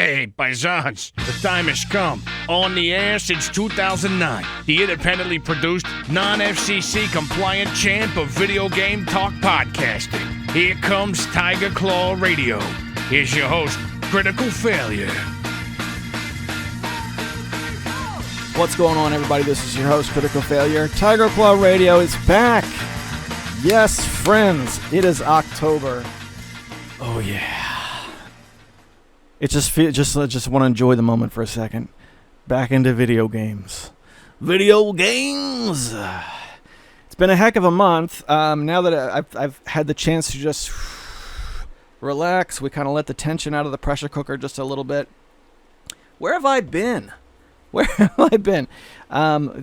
Hey, paisans, the time has come. On the air since 2009, the independently produced, non-FCC compliant champ of video game talk podcasting. Here comes Tiger Claw Radio. Here's your host, Critical Failure. What's going on, everybody? This is your host, Critical Failure. Tiger Claw Radio is back. Yes, friends, it is October. Oh yeah. It just want to enjoy the moment for a second. Back into video games. Video games. It's been a heck of a month. Now that I've had the chance to just relax, we kind of let the tension out of the pressure cooker just a little bit. Where have I been?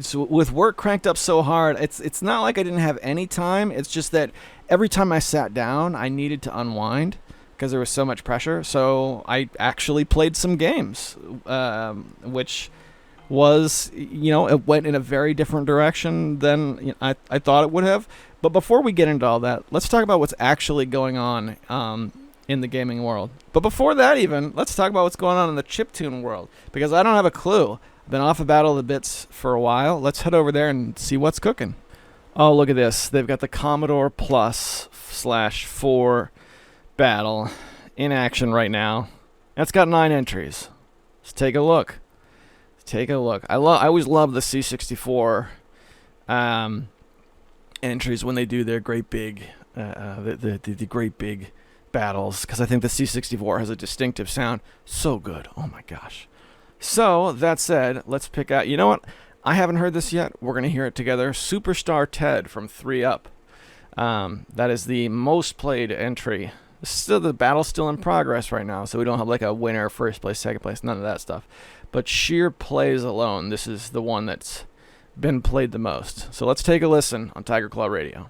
So with work cranked up so hard, it's not like I didn't have any time. It's just that every time I sat down, I needed to unwind because there was so much pressure. So I actually played some games, which was, it went in a very different direction than I thought it would have. But before we get into all that, let's talk about what's actually going on in the gaming world. But before that even, let's talk about what's going on in the chiptune world, because I don't have a clue. I've been off of Battle of the Bits for a while. Let's head over there and see what's cooking. Oh, look at this. They've got the Commodore Plus/4 battle in action right now. That's got 9 entries. Let's take a look. I always love the C64 entries when they do their great big the great big battles, because I think the C64 has a distinctive sound. So good. Oh my gosh. So that said, let's pick out. You know what? I haven't heard this yet. We're gonna hear it together. Superstar Ted from 3UP. That is the most played entry. Still, the battle's still in progress right now, so we don't have like a winner, first place, second place, none of that stuff. But sheer plays alone, this is the one that's been played the most. So let's take a listen on Tiger Claw Radio.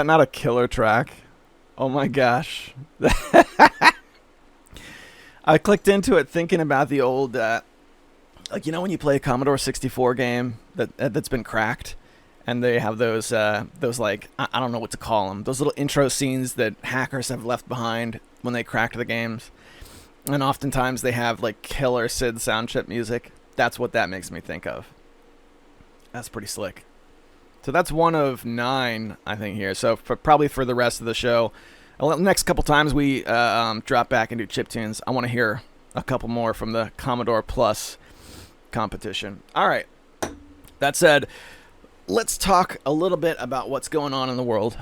that not a killer track? Oh my gosh. I clicked into it thinking about the old, like, you know when you play a Commodore 64 game that's been cracked? and they have those like, I don't know what to call them, those little intro scenes that hackers have left behind when they cracked the games. And oftentimes they have like killer Sid sound chip music. That's what that makes me think of. That's pretty slick. So that's one of 9, I think, here. So probably for the rest of the show, next couple times we drop back and do chiptunes, I want to hear a couple more from the Commodore Plus competition. All right. That said, let's talk a little bit about what's going on in the world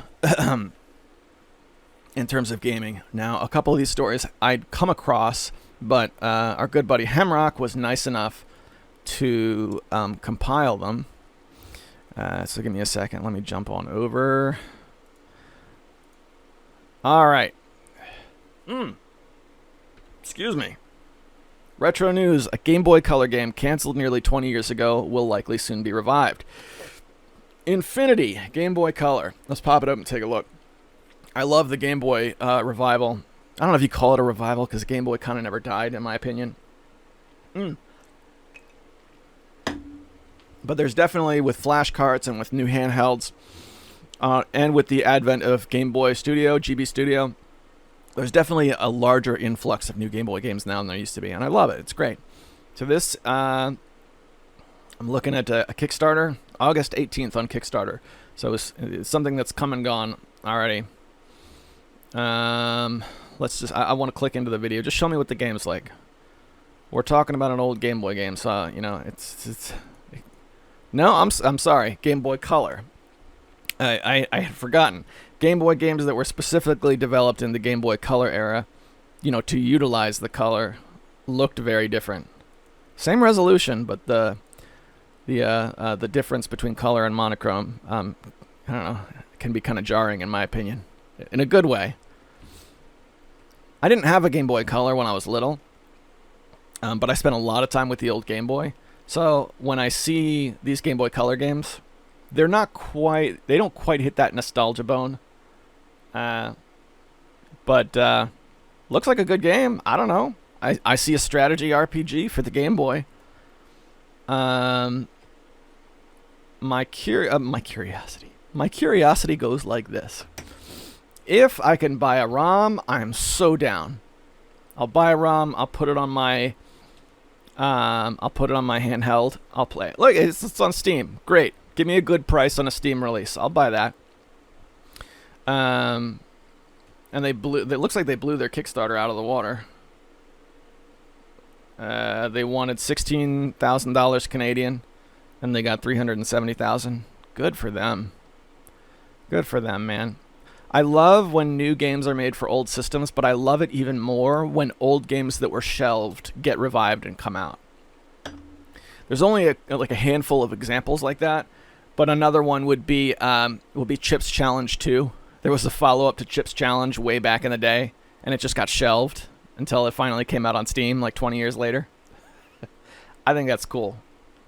in terms of gaming. Now, a couple of these stories I'd come across, but our good buddy Hemrock was nice enough to compile them. So give me a second. Let me jump on over. All right. Excuse me. Retro news. A Game Boy Color game canceled nearly 20 years ago will likely soon be revived. Infinity Game Boy Color. Let's pop it up and take a look. I love the Game Boy revival. I don't know if you call it a revival because Game Boy kind of never died, in my opinion. But there's definitely, with flash carts and with new handhelds, and with the advent of Game Boy Studio, GB Studio, there's definitely a larger influx of new Game Boy games now than there used to be, and I love it. It's great. So this, I'm looking at a Kickstarter, August 18th on Kickstarter. So it's something that's come and gone already. Let's just, I want to click into the video. Just show me what the game's like. We're talking about an old Game Boy game, so, you know, it's no, I'm sorry, Game Boy Color. I had forgotten. Game Boy games that were specifically developed in the Game Boy Color era, you know, to utilize the color, looked very different. Same resolution, but the difference between color and monochrome, I don't know, can be kind of jarring in my opinion, in a good way. I didn't have a Game Boy Color when I was little, but I spent a lot of time with the old Game Boy. So when I see these Game Boy Color games, they don't quite hit that nostalgia bone. But looks like a good game. I don't know. I see a strategy RPG for the Game Boy. My curiosity goes like this. If I can buy a ROM, I'm so down. I'll buy a ROM. I'll put it on my handheld. I'll play it. Look, it's on Steam. Great. Give me a good price on a Steam release. I'll buy that. And it looks like they blew their Kickstarter out of the water. They wanted $16,000 Canadian, and they got $370,000. Good for them. Good for them, man. I love when new games are made for old systems, but I love it even more when old games that were shelved get revived and come out. There's only a handful of examples like that, but another one would be Chips Challenge 2. There was a follow-up to Chips Challenge way back in the day, and it just got shelved until it finally came out on Steam like 20 years later. I think that's cool.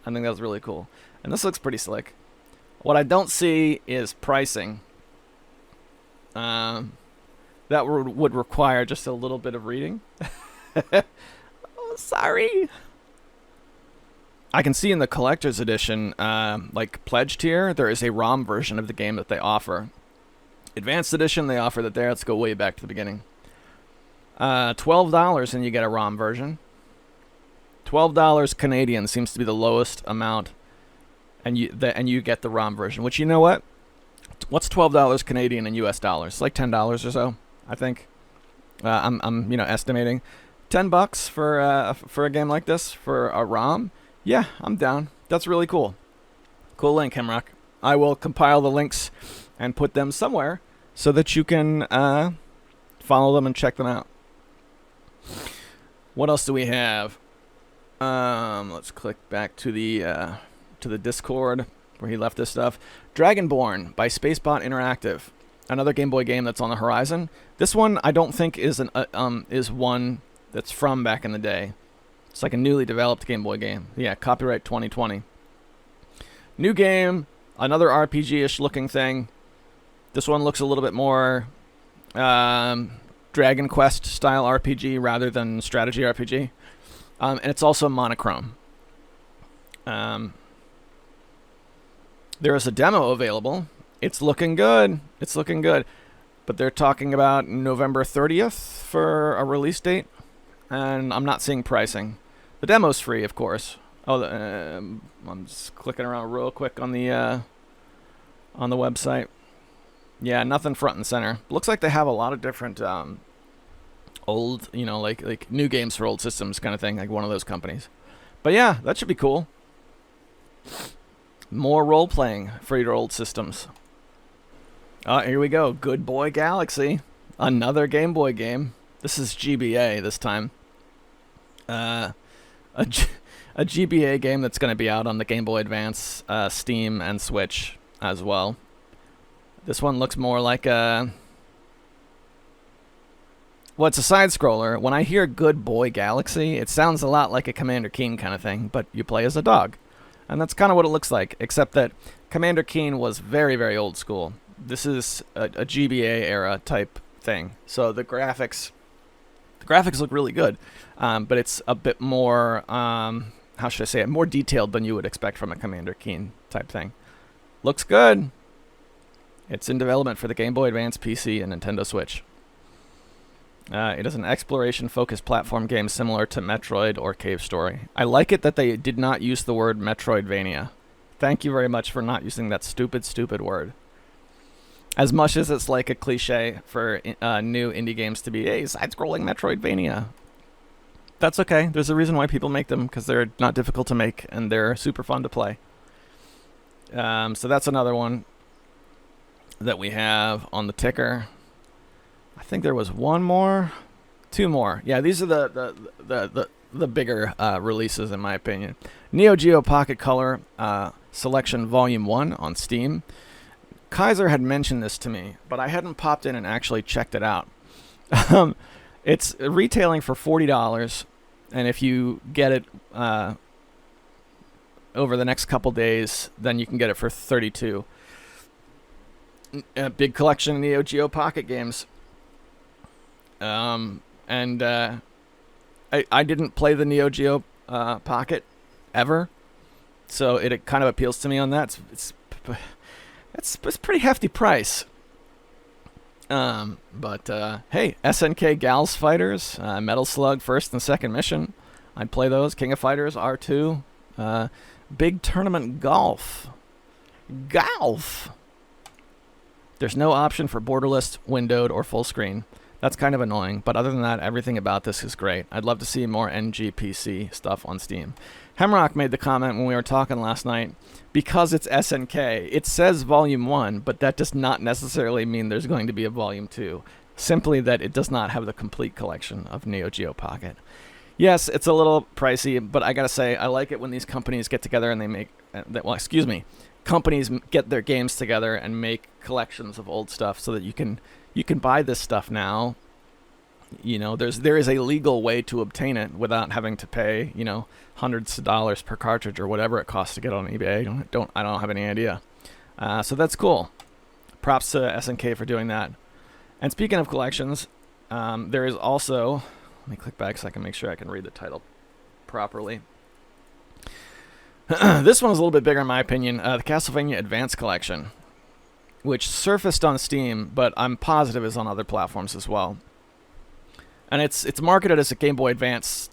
I think that's really cool. And this looks pretty slick. What I don't see is pricing. That would require just a little bit of reading. Oh, sorry. I can see in the collector's edition, like pledged here, there is a ROM version of the game that they offer. Advanced edition, they offer that there. Let's go way back to the beginning. $12 and you get a ROM version. $12 Canadian seems to be the lowest amount, and you get the ROM version. Which, you know what? What's $12 Canadian in US dollars? Like $10 or so, I think. I'm estimating $10 for a game like this for a ROM. Yeah, I'm down. That's really cool. Cool link, Hemrock. I will compile the links and put them somewhere so that you can follow them and check them out. What else do we have? Let's click back to the Discord where he left this stuff. Dragonborn by Spacebot Interactive, another Game Boy game that's on the horizon. This one I don't think is one that's from back in the day. It's like a newly developed Game Boy game. Yeah, copyright 2020. New game, another RPG-ish looking thing. This one looks a little bit more Dragon Quest style RPG rather than strategy RPG. And it's also monochrome. There is a demo available. It's looking good. It's looking good. But they're talking about November 30th for a release date, and I'm not seeing pricing. The demo's free, of course. Oh, I'm just clicking around real quick on the website. Yeah, nothing front and center. Looks like they have a lot of different old, like new games for old systems kind of thing, like one of those companies. But yeah, that should be cool. More role-playing for your old systems. Here we go. Good Boy Galaxy. Another Game Boy game. This is GBA this time. A GBA game that's going to be out on the Game Boy Advance, Steam, and Switch as well. This one looks more like a... Well, it's a side-scroller. When I hear Good Boy Galaxy, it sounds a lot like a Commander Keen kind of thing, but you play as a dog. And that's kind of what it looks like, except that Commander Keen was very, very old school. This is a GBA era type thing. So the graphics look really good, but it's a bit more, how should I say it, more detailed than you would expect from a Commander Keen type thing. Looks good. It's in development for the Game Boy Advance, PC, and Nintendo Switch. It is an exploration-focused platform game similar to Metroid or Cave Story. I like it that they did not use the word Metroidvania. Thank you very much for not using that stupid, stupid word. As much as it's like a cliche for new indie games to be, hey, side-scrolling Metroidvania. That's okay. There's a reason why people make them, because they're not difficult to make, and they're super fun to play. So that's another one that we have on the ticker. I think there was one more, two more. Yeah, these are the bigger releases in my opinion. Neo Geo Pocket Color Selection Volume 1 on Steam. Kaiser had mentioned this to me, but I hadn't popped in and actually checked it out. It's retailing for $40, and if you get it over the next couple days, then you can get it for $32. A big collection of Neo Geo Pocket games. I didn't play the Neo Geo Pocket ever, so it kind of appeals to me on that. It's a pretty hefty price. But hey, SNK Gals Fighters, Metal Slug First and Second Mission. I'd play those. King of Fighters R2. Big Tournament Golf. There's no option for borderless, windowed, or full screen. That's kind of annoying, but other than that, everything about this is great. I'd love to see more NGPC stuff on Steam. Hemrock made the comment when we were talking last night, because it's SNK, it says Volume 1, but that does not necessarily mean there's going to be a Volume 2. Simply that it does not have the complete collection of Neo Geo Pocket. Yes, it's a little pricey, but I gotta say, I like it when these companies get together and they make... companies get their games together and make collections of old stuff so that you can buy this stuff now. You know, there is a legal way to obtain it without having to pay, hundreds of dollars per cartridge or whatever it costs to get on eBay. I don't have any idea. So that's cool. Props to SNK for doing that. And speaking of collections, there is also, let me click back so I can make sure I can read the title properly. This one is a little bit bigger in my opinion. The Castlevania Advance Collection, which surfaced on Steam, but I'm positive is on other platforms as well. And it's marketed as a Game Boy Advance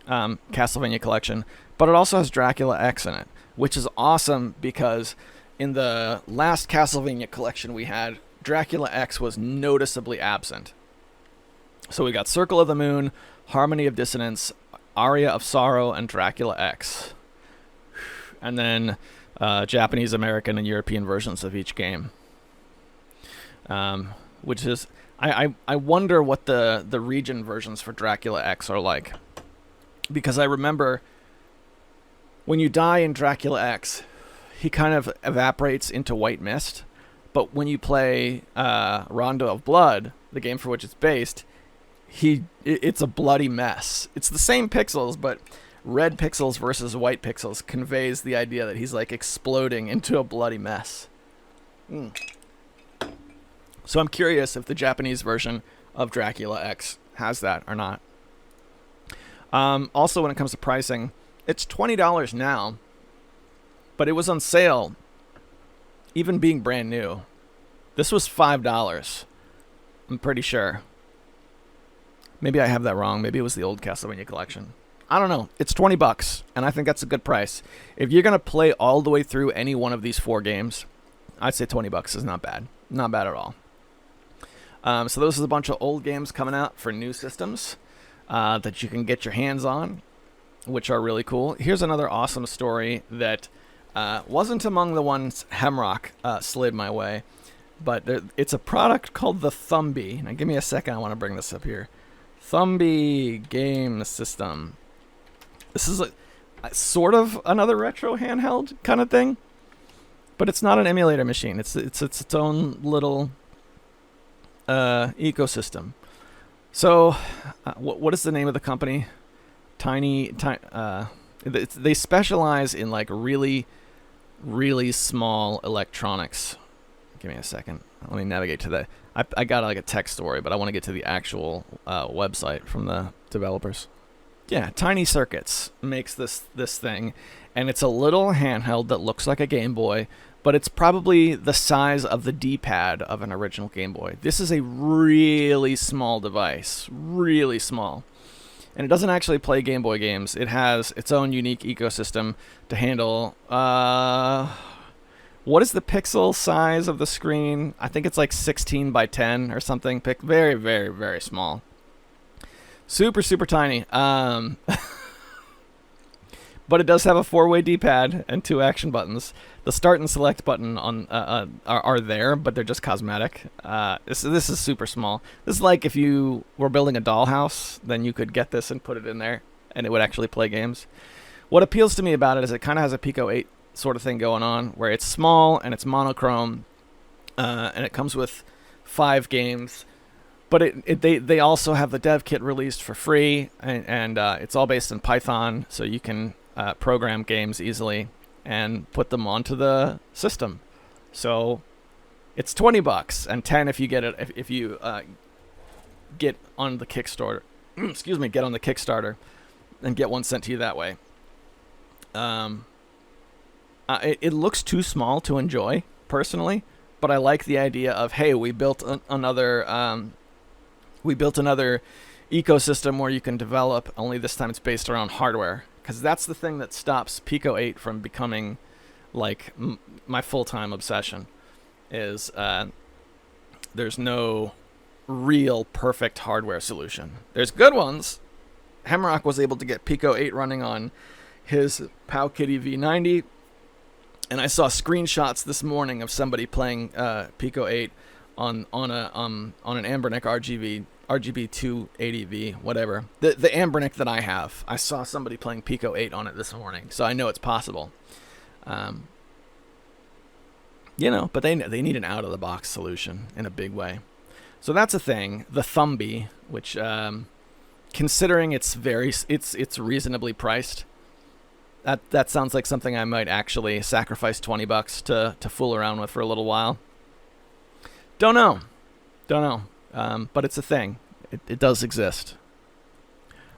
Castlevania collection, but it also has Dracula X in it, which is awesome because in the last Castlevania collection we had, Dracula X was noticeably absent. So we got Circle of the Moon, Harmony of Dissonance, Aria of Sorrow, and Dracula X. And then Japanese, American, and European versions of each game. Which is... I wonder what the region versions for Dracula X are like. Because I remember when you die in Dracula X, he kind of evaporates into white mist. But when you play Rondo of Blood, the game for which it's based, it's a bloody mess. It's the same pixels, but red pixels versus white pixels conveys the idea that he's like exploding into a bloody mess. So I'm curious if the Japanese version of Dracula X has that or not. Also, when it comes to pricing, it's $20 now. but it was on sale, even being brand new. This was $5. I'm pretty sure. Maybe I have that wrong. Maybe it was the old Castlevania collection. I don't know. It's $20, and I think that's a good price. If you're going to play all the way through any one of these 4 games, I'd say $20 is not bad. Not bad at all. So those are a bunch of old games coming out for new systems that you can get your hands on, which are really cool. Here's another awesome story that wasn't among the ones Hemrock slid my way, but it's a product called the Thumby. Now, give me a second. I want to bring this up here. Thumby game system. This is a sort of another retro handheld kind of thing, but it's not an emulator machine. It's its own little ecosystem. So, what is the name of the company? They specialize in like really, really small electronics. Give me a second. Let me navigate to the. I got like a text story, but I want to get to the actual website from the developers. Yeah, Tiny Circuits makes this thing, and it's a little handheld that looks like a Game Boy, but it's probably the size of the D-pad of an original Game Boy. This is a really small device, really small. And it doesn't actually play Game Boy games. It has its own unique ecosystem to handle... what is the pixel size of the screen? I think it's like 16 by 10 or something. Very, very, very small. Super, super tiny. But it does have a 4-way D-pad and 2 action buttons. The start and select button are there, but they're just cosmetic. This is super small. This is like if you were building a dollhouse, then you could get this and put it in there, and it would actually play games. What appeals to me about it is it kind of has a Pico 8 sort of thing going on, where it's small and it's monochrome, and it comes with 5 games. But they also have the dev kit released for free, and it's all based in Python, so you can program games easily and put them onto the system. So it's $20 and $10 if you get it if you get on the Kickstarter. Excuse me, get on the Kickstarter and get one sent to you that way. It looks too small to enjoy personally, but I like the idea of, hey, we built another ecosystem where you can develop, only this time it's based around hardware, because that's the thing that stops Pico 8 from becoming like my full-time obsession, is there's no real perfect hardware solution. There's good ones. Hemrock was able to get Pico 8 running on his Powkitty V90, and I saw screenshots this morning of somebody playing Pico 8 on an Ambernic RGB 280V, whatever. The Ambernic that I have. I saw somebody playing Pico 8 on it this morning, so I know it's possible. But they need an out-of-the-box solution in a big way. So that's a thing. The Thumby, which, considering it's reasonably priced, that sounds like something I might actually sacrifice $20 to fool around with for a little while. Don't know. But it's a thing. It does exist.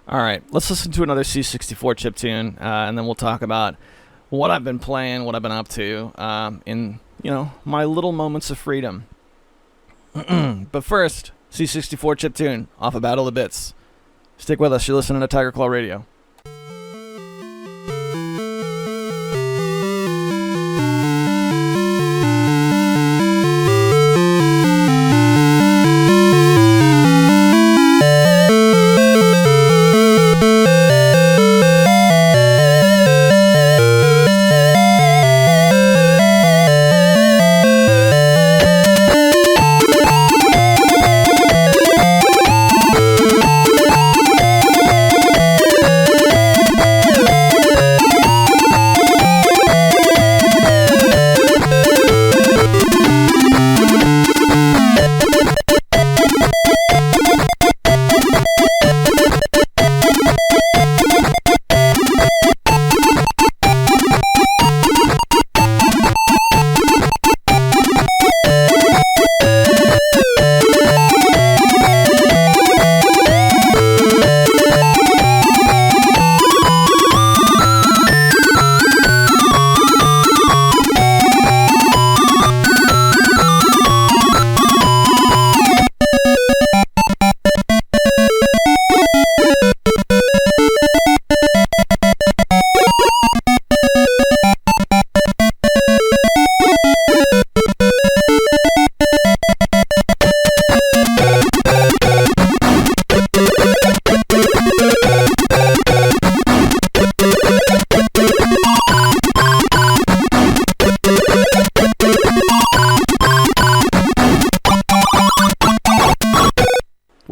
All right, let's listen to another C64 chiptune, and then we'll talk about what I've been playing, what I've been up to in my little moments of freedom. But first, C64 chiptune off of Battle of the Bits. Stick with us. You're listening to Tiger Claw Radio.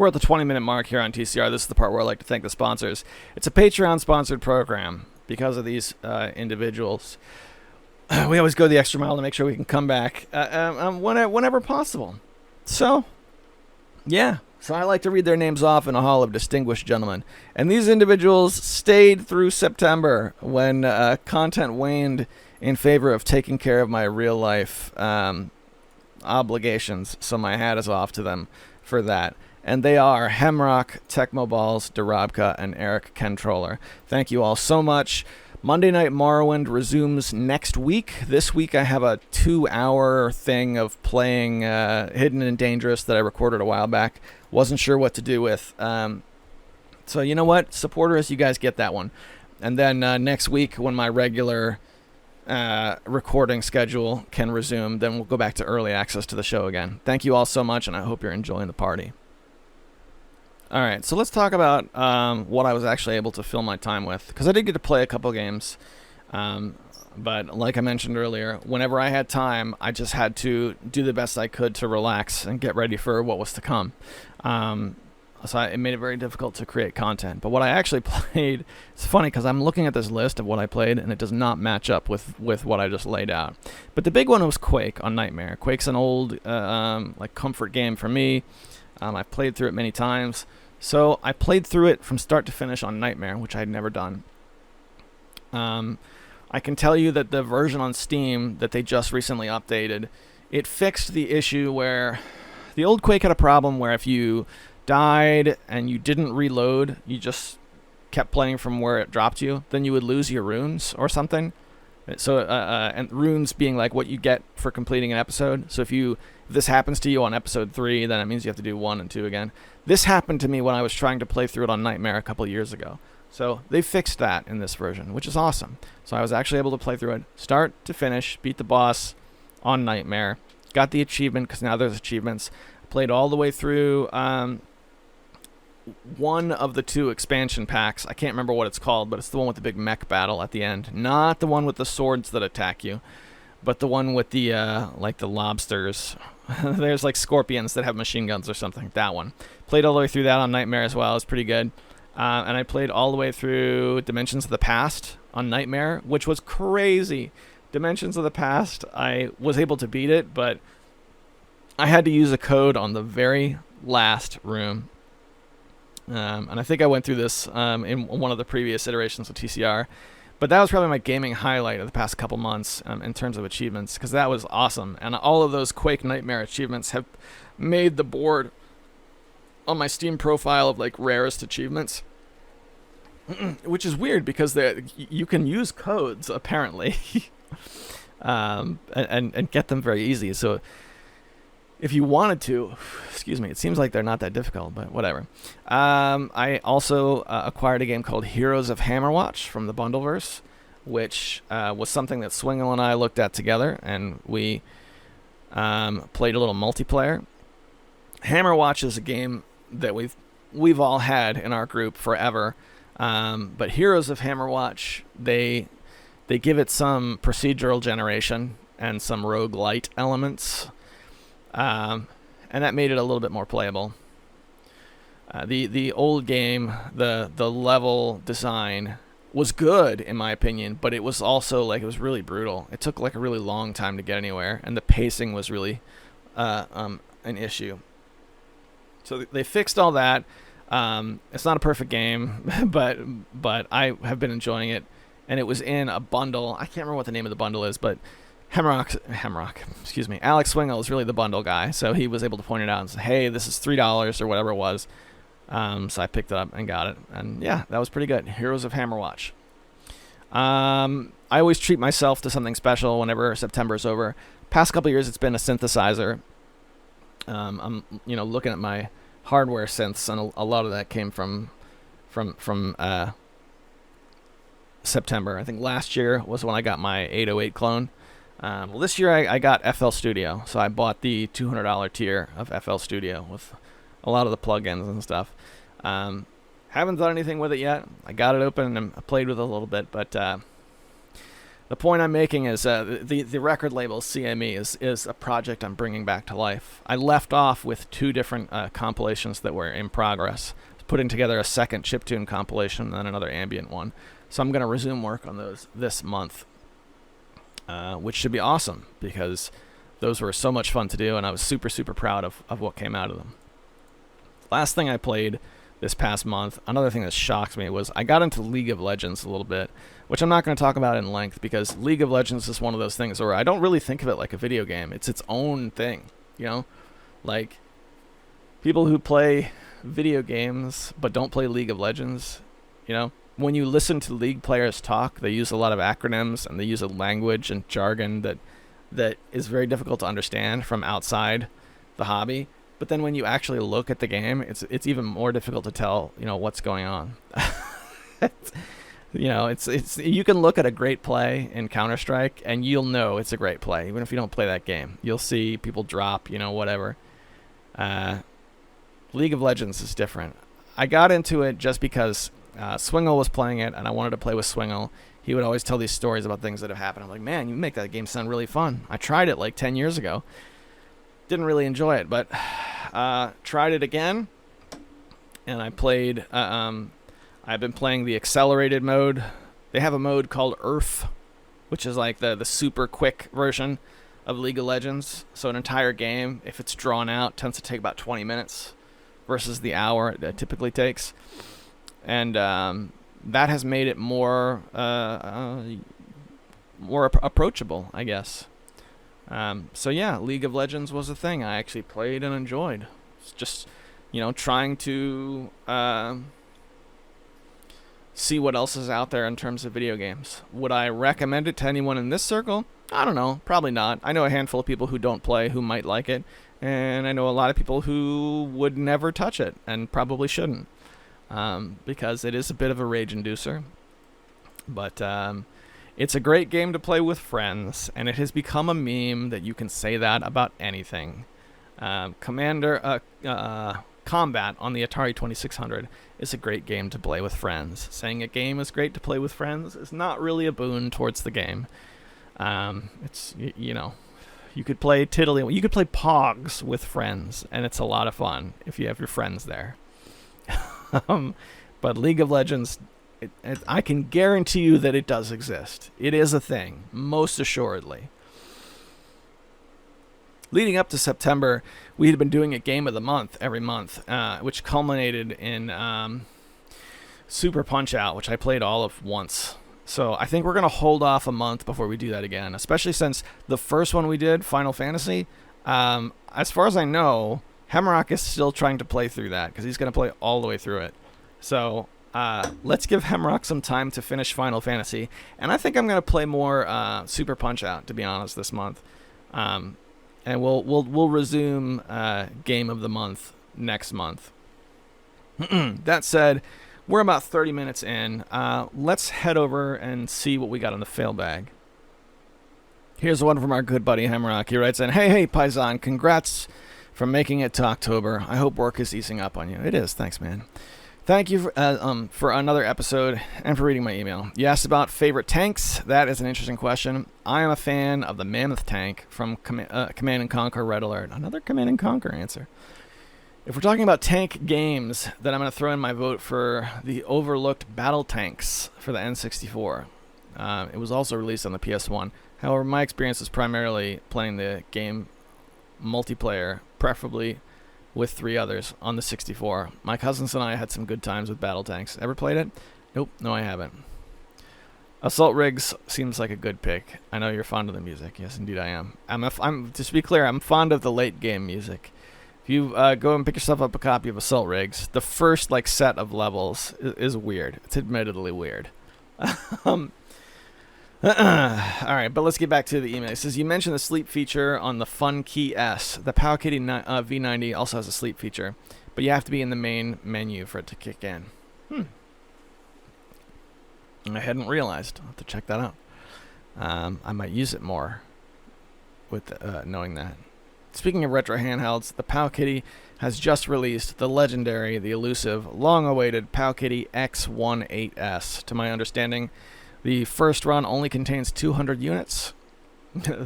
We're at the 20-minute mark here on TCR. This is the part where I like to thank the sponsors. It's a Patreon-sponsored program because of these individuals. We always go the extra mile to make sure we can come back whenever possible. So, yeah. So I like to read their names off in a hall of distinguished gentlemen. And these individuals stayed through September when content waned in favor of taking care of my real-life obligations. So my hat is off to them for that. And they are Hemrock, Tecmoballs, Darabka, and Eric Controller. Thank you all so much. Monday Night Morrowind resumes next week. This week I have a 2-hour thing of playing Hidden and Dangerous that I recorded a while back. Wasn't sure what to do with. So you know what? Supporters, you guys get that one. And then next week when my regular recording schedule can resume, then we'll go back to early access to the show again. Thank you all so much, and I hope you're enjoying the party. All right, so let's talk about what I was actually able to fill my time with, because I did get to play a couple games, but like I mentioned earlier, whenever I had time, I just had to do the best I could to relax and get ready for what was to come. So it made it very difficult to create content. But what I actually played, it's funny because I'm looking at this list of what I played, and it does not match up with what I just laid out. But the big one was Quake on Nightmare. Quake's an old like comfort game for me. I've played through it many times. So I played through it from start to finish on Nightmare, which I had never done. I can tell you that the version on Steam that they just recently updated, it fixed the issue where the old Quake had a problem where if you died and you didn't reload, you just kept playing from where it dropped you, then you would lose your runes or something. So and runes being like what you get for completing an episode. So if this happens to you on episode 3, then it means you have to do 1 and 2 again. This happened to me when I was trying to play through it on Nightmare a couple years ago. So they fixed that in this version, which is awesome. So I was actually able to play through it, start to finish, beat the boss on Nightmare, got the achievement because now there's achievements. Played all the way through one of the 2 expansion packs. I can't remember what it's called, but it's the one with the big mech battle at the end. Not the one with the swords that attack you, but the one with the like the lobsters. There's like scorpions that have machine guns or something. That one. Played all the way through that on Nightmare as well. It's pretty good. And I played all the way through Dimensions of the Past on Nightmare, which was crazy. Dimensions of the Past, I was able to beat it, but I had to use a code on the very last room. And I think I went through this in one of the previous iterations of TCR. But that was probably my gaming highlight of the past couple months in terms of achievements, because that was awesome. And all of those Quake Nightmare achievements have made the board on my Steam profile of like rarest achievements, which is weird because you can use codes apparently and get them very easy. So if you wanted to, excuse me, it seems like they're not that difficult, but whatever. I also acquired a game called Heroes of Hammerwatch from the Bundleverse, which was something that Swingle and I looked at together, and we played a little multiplayer. Hammerwatch is a game that we've all had in our group forever, but Heroes of Hammerwatch, they give it some procedural generation and some roguelite elements. And that made it a little bit more playable. The old game, the level design was good in my opinion, but it was also like it was really brutal. It took like a really long time to get anywhere, and the pacing was really an issue. So they fixed all that. It's not a perfect game, but I have been enjoying it, and it was in a bundle. I can't remember what the name of the bundle is, but Hemrock, excuse me, Alex Swingle is really the bundle guy, so he was able to point it out and say, hey, this is $3 or whatever it was. So I picked it up and got it, and yeah, that was pretty good. Heroes of Hammerwatch. I always treat myself to something special whenever September's over. Past couple years, it's been a synthesizer. I'm looking at my hardware synths, and a lot of that came from September. I think last year was when I got my 808 clone. Well, this year I got FL Studio, so I bought the $200 tier of FL Studio with a lot of the plugins and stuff. Haven't done anything with it yet. I got it open and I played with it a little bit, but the The point I'm making is the record label CME is a project I'm bringing back to life. I left off with 2 different compilations that were in progress, putting together a second chiptune compilation and then another ambient one. So I'm going to resume work on those this month, which should be awesome because those were so much fun to do, and I was super, super proud of what came out of them. Last thing I played this past month, another thing that shocked me was I got into League of Legends a little bit, which I'm not going to talk about in length because League of Legends is one of those things where I don't really think of it like a video game. It's its own thing, you know? Like, people who play video games but don't play League of Legends, you know? When you listen to League players talk, they use a lot of acronyms and they use a language and jargon that is very difficult to understand from outside the hobby. But then when you actually look at the game, it's even more difficult to tell, you know, what's going on. You know, it's you can look at a great play in Counter-Strike and you'll know it's a great play, even if you don't play that game. You'll see people drop, you know, whatever. League of Legends is different. I got into it just because Swingle was playing it and I wanted to play with Swingle. He would always tell these stories about things that have happened. I'm like, man, you make that game sound really fun. I tried it like 10 years ago. Didn't really enjoy it, but tried it again, and I played. I've been playing the accelerated mode. They have a mode called Earth, which is like the super quick version of League of Legends. So an entire game, if it's drawn out, tends to take about 20 minutes versus the hour it typically takes, and that has made it more approachable, I guess. So yeah, League of Legends was a thing I actually played and enjoyed. It's just, you know, trying to see what else is out there in terms of video games. Would I recommend it to anyone in this circle? I don't know, probably not. I know a handful of people who don't play who might like it, and I know a lot of people who would never touch it and probably shouldn't, because it is a bit of a rage inducer. But it's a great game to play with friends, and it has become a meme that you can say that about anything. Combat on the Atari 2600 is a great game to play with friends. Saying a game is great to play with friends is not really a boon towards the game. It's, you know, you could play you could play Pogs with friends, and it's a lot of fun if you have your friends there. But League of Legends, I can guarantee you that it does exist. It is a thing, most assuredly. Leading up to September, we had been doing a game of the month every month, which culminated in Super Punch-Out, which I played all of once. So I think we're going to hold off a month before we do that again, especially since the first one we did, Final Fantasy, as far as I know, Hemrock is still trying to play through that because he's going to play all the way through it. So let's give Hemrock some time to finish Final Fantasy, and I think I'm going to play more Super Punch-Out, to be honest, this month. And we'll resume Game of the Month next month. That said, we're about 30 minutes in. Let's head over and see what we got in the fail bag. Here's one from our good buddy Hemrock. He writes in, Hey, Paisan, congrats for making it to October. I hope work is easing up on you. It is. Thanks, man. Thank you for another episode and for reading my email. You asked about favorite tanks. That is an interesting question. I am a fan of the Mammoth tank from Command & Conquer Red Alert. Another Command & Conquer answer. If we're talking about tank games, then I'm going to throw in my vote for the overlooked Battle Tanks for the N64. It was also released on the PS1. However, my experience is primarily playing the game multiplayer, preferably with 3 others on the 64. My cousins and I had some good times with Battle Tanks. Ever played it? Nope, no I haven't. Assault Rigs seems like a good pick. I know you're fond of the music. Yes, indeed I am. I'm just to be clear, I'm fond of the late game music. If you go and pick yourself up a copy of Assault Rigs, the first set of levels is weird. It's admittedly weird. Alright, but let's get back to the email. It says, you mentioned the sleep feature on the Fun Key S. The Powkiddy V90 also has a sleep feature, but you have to be in the main menu for it to kick in. I hadn't realized. I'll have to check that out. I might use it more with knowing that. Speaking of retro handhelds, the Powkiddy has just released the legendary, the elusive, long-awaited Powkiddy X18S. To my understanding, The first run only contains 200 units.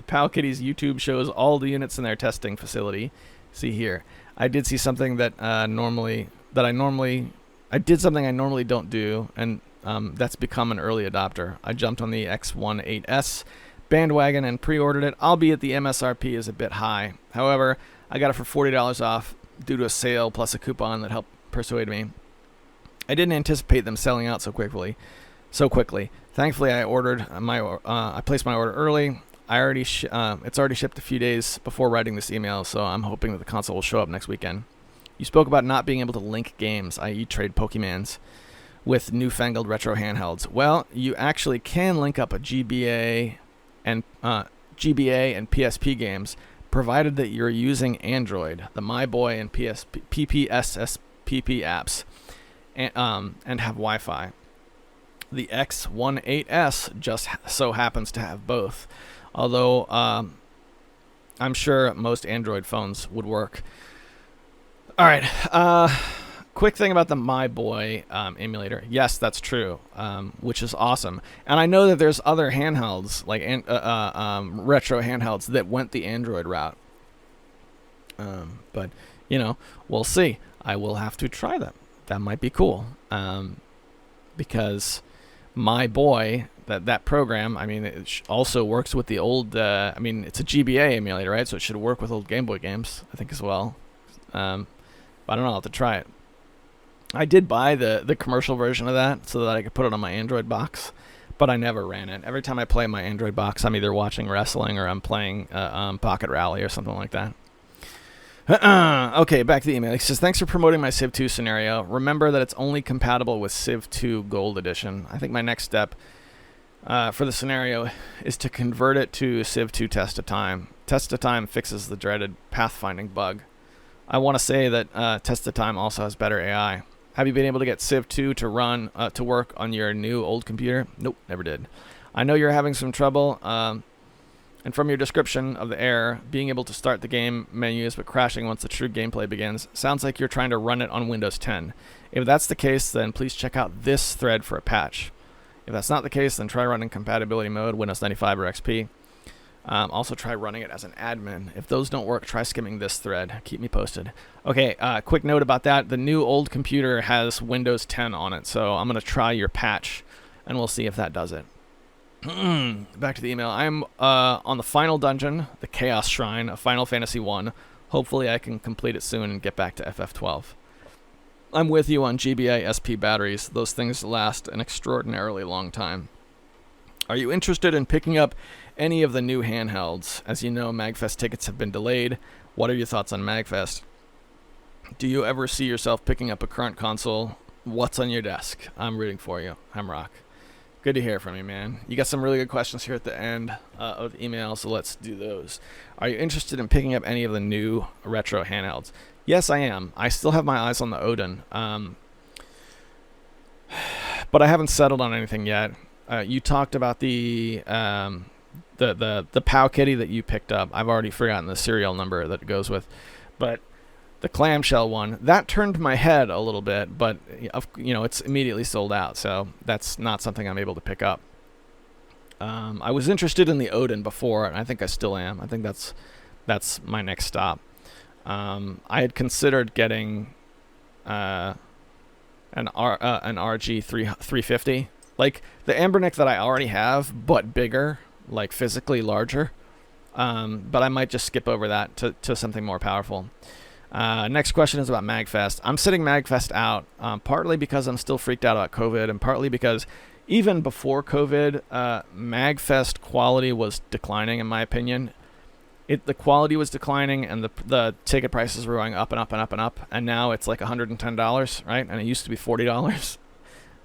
Pal Kitty's YouTube shows all the units in their testing facility. See here. I did see something that I normally don't do, and that's become an early adopter. I jumped on the X18S bandwagon and pre-ordered it, albeit the MSRP is a bit high. However, I got it for $40 off due to a sale plus a coupon that helped persuade me. I didn't anticipate them selling out so quickly. Thankfully, I placed my order early. It's already shipped a few days before writing this email, so I'm hoping that the console will show up next weekend. You spoke about not being able to link games, i.e. trade Pokemans, with newfangled retro handhelds. Well, you actually can link up a GBA and PSP games, provided that you're using Android, the MyBoy and PPSSPP apps, and have Wi-Fi. The X18S just so happens to have both, although I'm sure most Android phones would work. All right, quick thing about the MyBoy emulator. Yes, that's true, which is awesome. And I know that there's other handhelds, like retro handhelds, that went the Android route. But, we'll see. I will have to try them. That might be cool. Because MyBoy, that program, it also works with the old, it's a GBA emulator, right? So it should work with old Game Boy games, I think, as well. But I don't know, I'll have to try it. I did buy the commercial version of that so that I could put it on my Android box, but I never ran it. Every time I play my Android box, I'm either watching wrestling or I'm playing Pocket Rally or something like that. Okay, back to the email. He says, thanks for promoting my Civ 2 scenario. Remember that it's only compatible with Civ 2 Gold Edition. I think my next step for the scenario is to convert it to Civ 2 Test of Time. Test of Time fixes the dreaded pathfinding bug. I want to say that Test of Time also has better AI. Have you been able to get Civ 2 to run to work on your new old computer? Nope, never did. I know you're having some trouble. And from your description of the error, being able to start the game menus but crashing once the true gameplay begins, sounds like you're trying to run it on Windows 10. If that's the case, then please check out this thread for a patch. If that's not the case, then try running compatibility mode, Windows 95 or XP. Also try running it as an admin. If those don't work, try skimming this thread. Keep me posted. Okay, quick note about that. The new old computer has Windows 10 on it, so I'm going to try your patch, and we'll see if that does it. Back to the email. I'm on the final dungeon, the Chaos Shrine of Final Fantasy 1. Hopefully I can complete it soon and get back to FF12. I'm with you on GBA SP batteries. Those things last an extraordinarily long time. Are you interested in picking up any of the new handhelds? As you know, MagFest tickets have been delayed. What are your thoughts on MagFest? Do you ever see yourself picking up a current console? What's on your desk? I'm rooting for you. I'm Rock. Good to hear from you, man. You got some really good questions here at the end of the email, so let's do those. Are you interested in picking up any of the new retro handhelds? Yes, I am. I still have my eyes on the Odin, but I haven't settled on anything yet. You talked about the Pow Kitty that you picked up. I've already forgotten the serial number that it goes with, but the clamshell one, that turned my head a little bit, but it's immediately sold out, so that's not something I'm able to pick up. I was interested in the Odin before, and I think I still am. I think that's my next stop. I had considered getting an RG 350, like the Ambernick that I already have, but bigger, like physically larger. But I might just skip over that to something more powerful. Next question is about MagFest. I'm sitting MagFest out, partly because I'm still freaked out about COVID, and partly because even before COVID, MagFest quality was declining, in my opinion. The quality was declining, and the ticket prices were going up and up and up and up, and now it's like $110, right? And it used to be $40.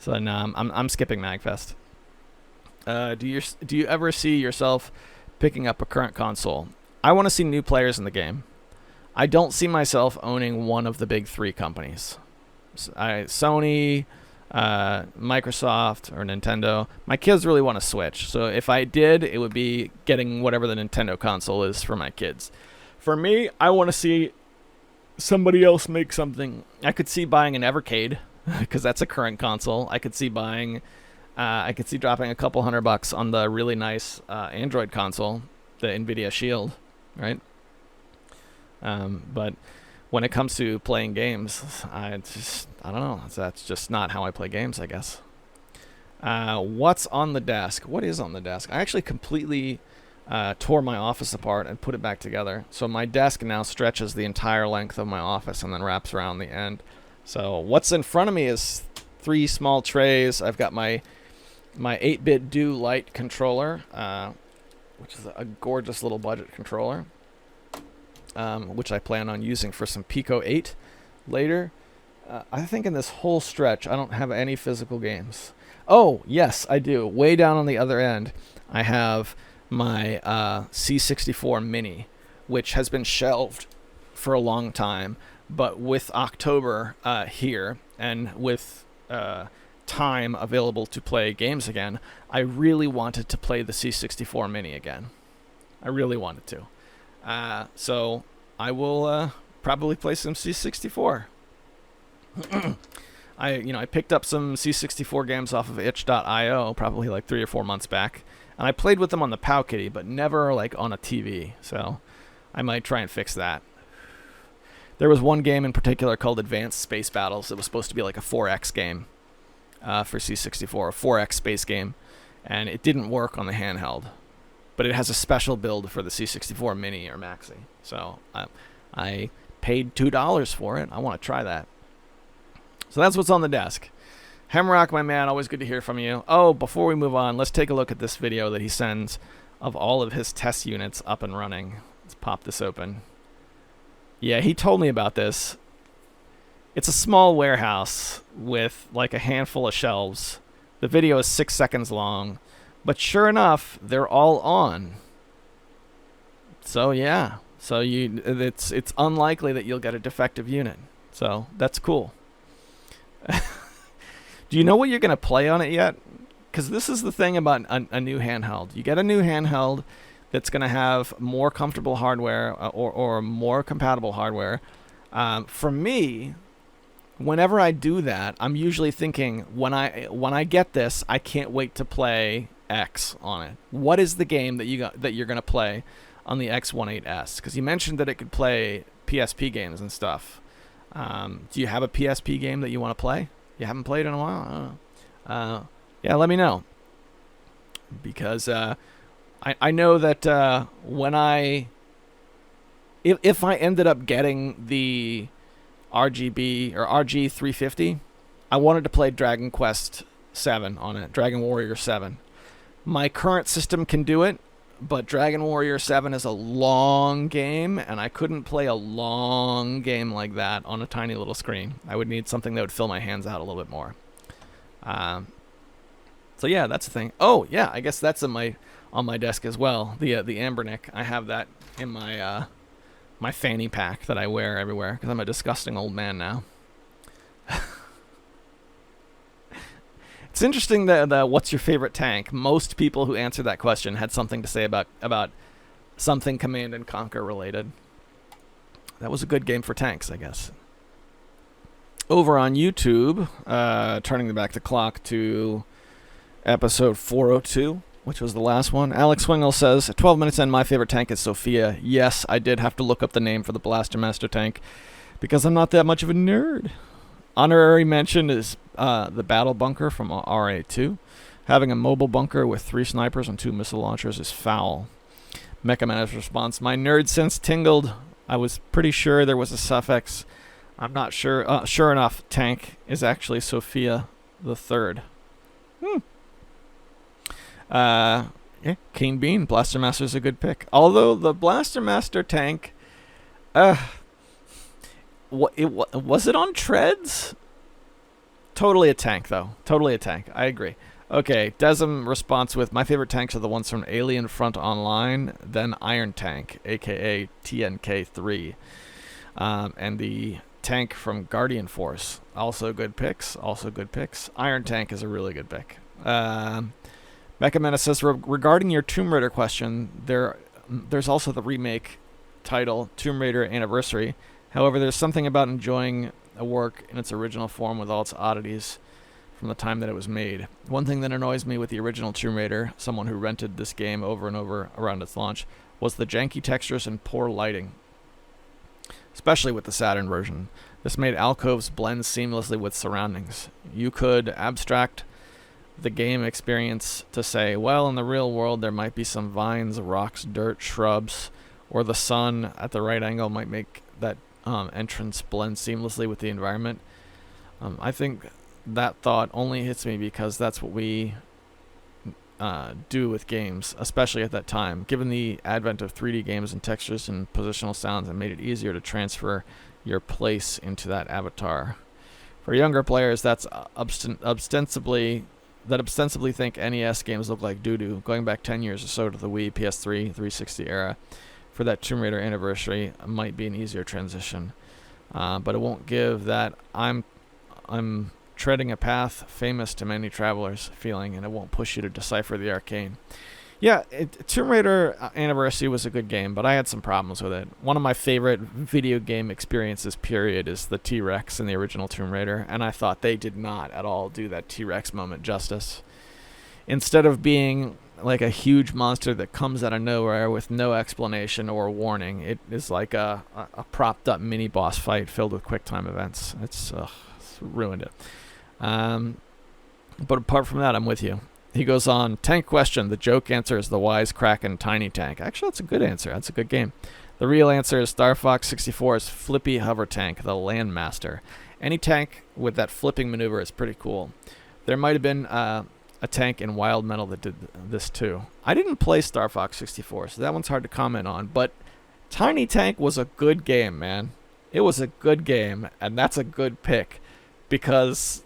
So no, I'm skipping MagFest. Do you ever see yourself picking up a current console? I want to see new players in the game. I don't see myself owning one of the big three companies. Sony, Microsoft, or Nintendo. My kids really want to Switch, so if I did, it would be getting whatever the Nintendo console is for my kids. For me, I want to see somebody else make something. I could see buying an Evercade, because that's a current console. I could see buying I could see dropping a couple $100 on the really nice Android console, the NVIDIA Shield, right? But when it comes to playing games, I don't know. That's just not how I play games, I guess. What's on the desk? What is on the desk? I actually completely tore my office apart and put it back together. So my desk now stretches the entire length of my office and then wraps around the end. So what's in front of me is 3 small trays. I've got my 8-bit Do Lite controller, which is a gorgeous little budget controller, which I plan on using for some Pico 8 later. I think in this whole stretch, I don't have any physical games. Oh, yes, I do. Way down on the other end, I have my C64 Mini, which has been shelved for a long time. But with October here, and with time available to play games again, I really wanted to play the C64 Mini again. I really wanted to. So I will probably play some C64. I picked up some C64 games off of itch.io probably like 3 or 4 months back, and I played with them on the Powkitty, but never like on a TV. So I might try and fix that. There was one game in particular called Advanced Space Battles. It was supposed to be like a 4X game for C64, a 4X space game, and it didn't work on the handheld. But it has a special build for the C64 Mini or Maxi. So I paid $2 for it. I want to try that. So that's what's on the desk. Hemrock, my man, always good to hear from you. Oh, before we move on, let's take a look at this video that he sends of all of his test units up and running. Let's pop this open. Yeah, he told me about this. It's a small warehouse with like a handful of shelves. The video is 6 seconds long, but sure enough, they're all on. So yeah, it's unlikely that you'll get a defective unit. So that's cool. Do you know what you're going to play on it yet? Because this is the thing about a new handheld. You get a new handheld that's going to have more comfortable hardware or more compatible hardware. For me, whenever I do that, I'm usually thinking, when I get this, I can't wait to play X on it. What is the game that you're going to play on the X18S? Because you mentioned that it could play PSP games and stuff. Do you have a PSP game that you want to play? You haven't played in a while? I don't know. Yeah, let me know. Because I know that if I ended up getting the RGB or RG350, I wanted to play Dragon Quest 7 on it, Dragon Warrior 7. My current system can do it, but Dragon Warrior 7 is a long game, and I couldn't play a long game like that on a tiny little screen. I would need something that would fill my hands out a little bit more. So yeah, that's the thing. Oh yeah, I guess that's on my desk as well. The Ambernick. I have that in my my fanny pack that I wear everywhere because I'm a disgusting old man now. It's interesting that what's your favorite tank? Most people who answered that question had something to say about something Command and Conquer related. That was a good game for tanks, I guess. Over on YouTube, turning back the clock to episode 402, which was the last one. Alex Swingle says, 12 minutes in, my favorite tank is Sophia. Yes, I did have to look up the name for the Blaster Master tank because I'm not that much of a nerd. Honorary mention is the Battle Bunker from RA2. Having a mobile bunker with 3 snipers and 2 missile launchers is foul. Mecha Man's response, my nerd sense tingled. I was pretty sure there was a suffix. I'm not sure. Sure enough, tank is actually Sophia the Third. Yeah, Keen Bean, Blaster Master is a good pick. Although the Blaster Master tank, was it on treads? Totally a tank, though. Totally a tank. I agree. Okay, Desm response with, my favorite tanks are the ones from Alien Front Online, then Iron Tank, a.k.a. TNK3, and the tank from Guardian Force. Also good picks. Also good picks. Iron Tank is a really good pick. Mecha Menace says, regarding your Tomb Raider question, there's also the remake title, Tomb Raider Anniversary. However, there's something about enjoying a work in its original form with all its oddities from the time that it was made. One thing that annoys me with the original Tomb Raider, someone who rented this game over and over around its launch, was the janky textures and poor lighting, especially with the Saturn version. This made alcoves blend seamlessly with surroundings. You could abstract the game experience to say, well, in the real world there might be some vines, rocks, dirt, shrubs, or the sun at the right angle might make that entrance blend seamlessly with the environment. I think that thought only hits me because that's what we do with games, especially at that time. Given the advent of 3D games and textures and positional sounds, it made it easier to transfer your place into that avatar. For younger players, that's ostensibly think NES games look like doo-doo. Going back 10 years or so to the Wii, PS3, 360 era, for that Tomb Raider anniversary might be an easier transition. But it won't give that I'm treading a path famous to many travelers feeling, and it won't push you to decipher the arcane. Yeah, Tomb Raider Anniversary was a good game, but I had some problems with it. One of my favorite video game experiences, period, is the T-Rex in the original Tomb Raider, and I thought they did not at all do that T-Rex moment justice. Instead of being like a huge monster that comes out of nowhere with no explanation or warning, it is like a propped up mini boss fight filled with quick time events. It's ruined it. But apart from that, I'm with you. He goes on, tank question. The joke answer is the wisecracking tiny tank. Actually, that's a good answer. That's a good game. The real answer is Star Fox 64's flippy hover tank, the Landmaster. Any tank with that flipping maneuver is pretty cool. There might have been a tank in Wild Metal that did this too. I didn't play Star Fox 64, so that one's hard to comment on. But Tiny Tank was a good game, man. It was a good game, and that's a good pick because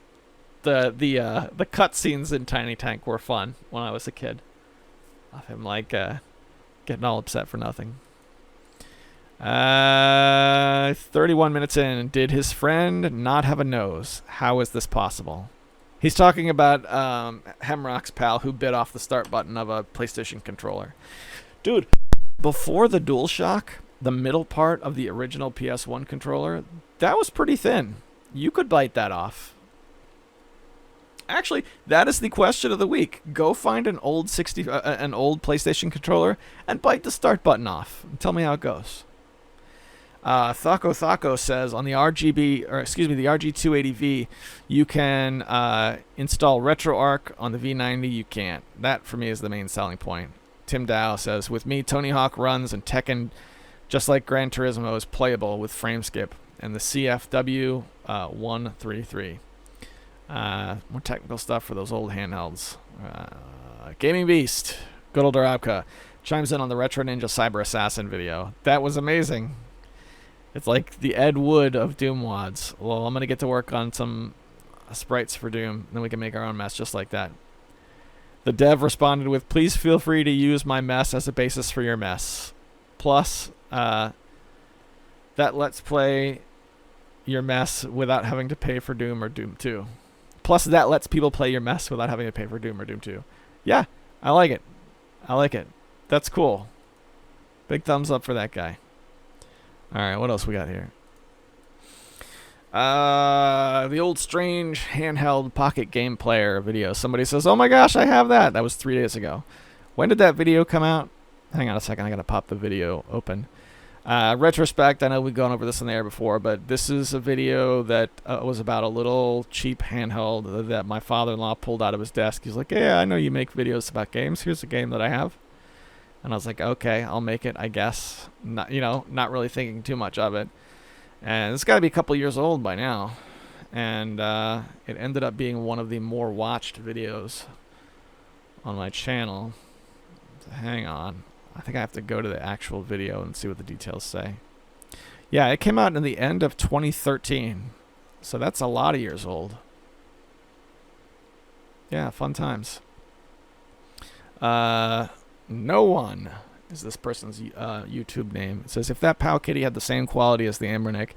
the cutscenes in Tiny Tank were fun when I was a kid. Of him like getting all upset for nothing. 31 minutes in. Did his friend not have a nose? How is this possible? He's talking about Hemrock's pal who bit off the start button of a PlayStation controller. Dude, before the DualShock, the middle part of the original PS1 controller, that was pretty thin. You could bite that off. Actually, that is the question of the week. Go find an old PlayStation controller and bite the start button off. And tell me how it goes. Thaco says on the the RG280V, you can install RetroArch. On the V90, you can't. That for me is the main selling point. Tim Dow says, with me, Tony Hawk runs and Tekken, just like Gran Turismo, is playable with frame skip and the CFW 133. More technical stuff for those old handhelds. Gaming Beast, good old Arabka, chimes in on the Retro Ninja Cyber Assassin video. That was amazing. It's like the Ed Wood of Doom wads. Well, I'm going to get to work on some sprites for Doom, then we can make our own mess just like that. The dev responded with, please feel free to use my mess as a basis for your mess. Plus, that lets play your mess without having to pay for Doom or Doom 2. Plus, that lets people play your mess without having to pay for Doom or Doom 2. Yeah, I like it. I like it. That's cool. Big thumbs up for that guy. All right, what else we got here? The old strange handheld pocket game player video. Somebody says, oh my gosh, I have that. That was 3 days ago. When did that video come out? Hang on a second. I got to pop the video open. Retrospect, I know we've gone over this in the air before, but this is a video that was about a little cheap handheld that my father-in-law pulled out of his desk. He's like, yeah, I know you make videos about games. Here's a game that I have. And I was like, okay, I'll make it, I guess. Not really thinking too much of it. And it's got to be a couple years old by now. And it ended up being one of the more watched videos on my channel. So hang on. I think I have to go to the actual video and see what the details say. Yeah, it came out in the end of 2013. So that's a lot of years old. Yeah, fun times. No One is this person's YouTube name. It says, if that Pow Kitty had the same quality as the Ambernick,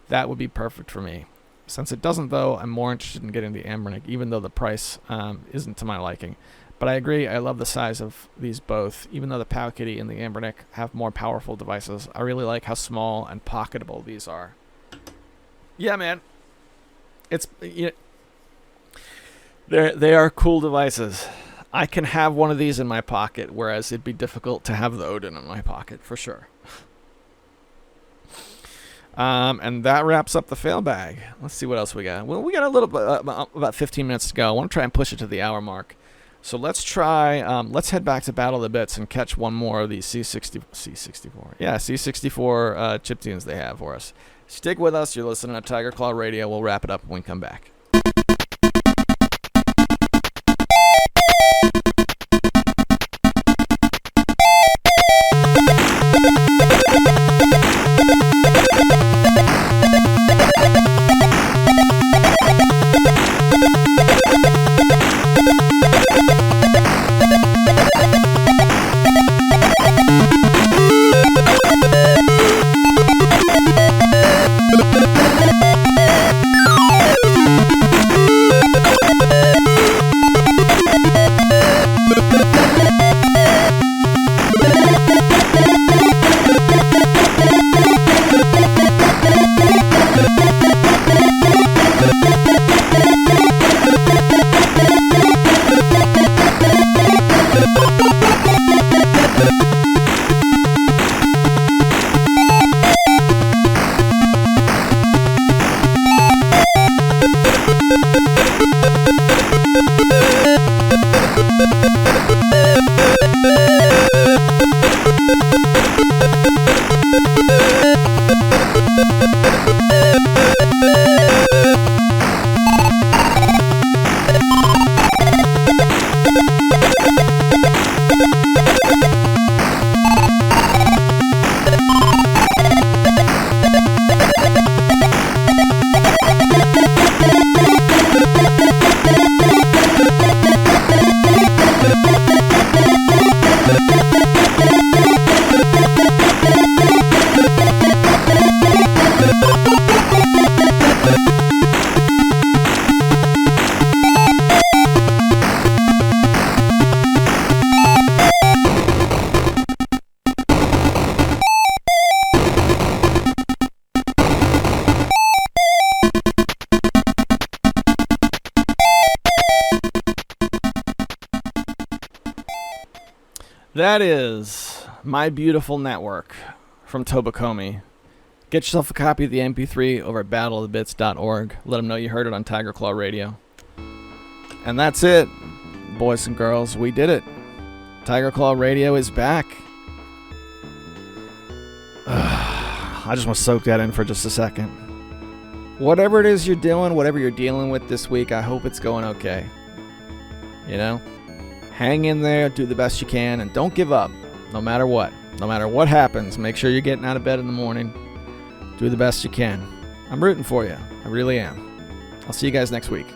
that would be perfect for me. Since it doesn't, though, I'm more interested in getting the Ambernick, even though the price isn't to my liking. But I agree, I love the size of these both. Even though the Pow Kitty and the Ambernick have more powerful devices, I really like how small and pocketable these are. Yeah, man. It's They are cool devices. I can have one of these in my pocket, whereas it'd be difficult to have the Odin in my pocket, for sure. And that wraps up the fail bag. Let's see what else we got. Well, we got a little bit, about 15 minutes to go. I want to try and push it to the hour mark. So let's try, let's head back to Battle of the Bits and catch one more of these C64 chiptunes they have for us. Stick with us. You're listening to Tiger Claw Radio. We'll wrap it up when we come back. That is My Beautiful Network from Tobakomi. Get yourself a copy of the MP3 over at battleofthebits.org. Let them know you heard it on Tiger Claw Radio. And that's it, boys and girls. We did it. Tiger Claw Radio is back. I just want to soak that in for just a second. Whatever it is you're doing, whatever you're dealing with this week, I hope it's going okay. You know? Hang in there, do the best you can, and don't give up, no matter what. No matter what happens, make sure you're getting out of bed in the morning. Do the best you can. I'm rooting for you. I really am. I'll see you guys next week.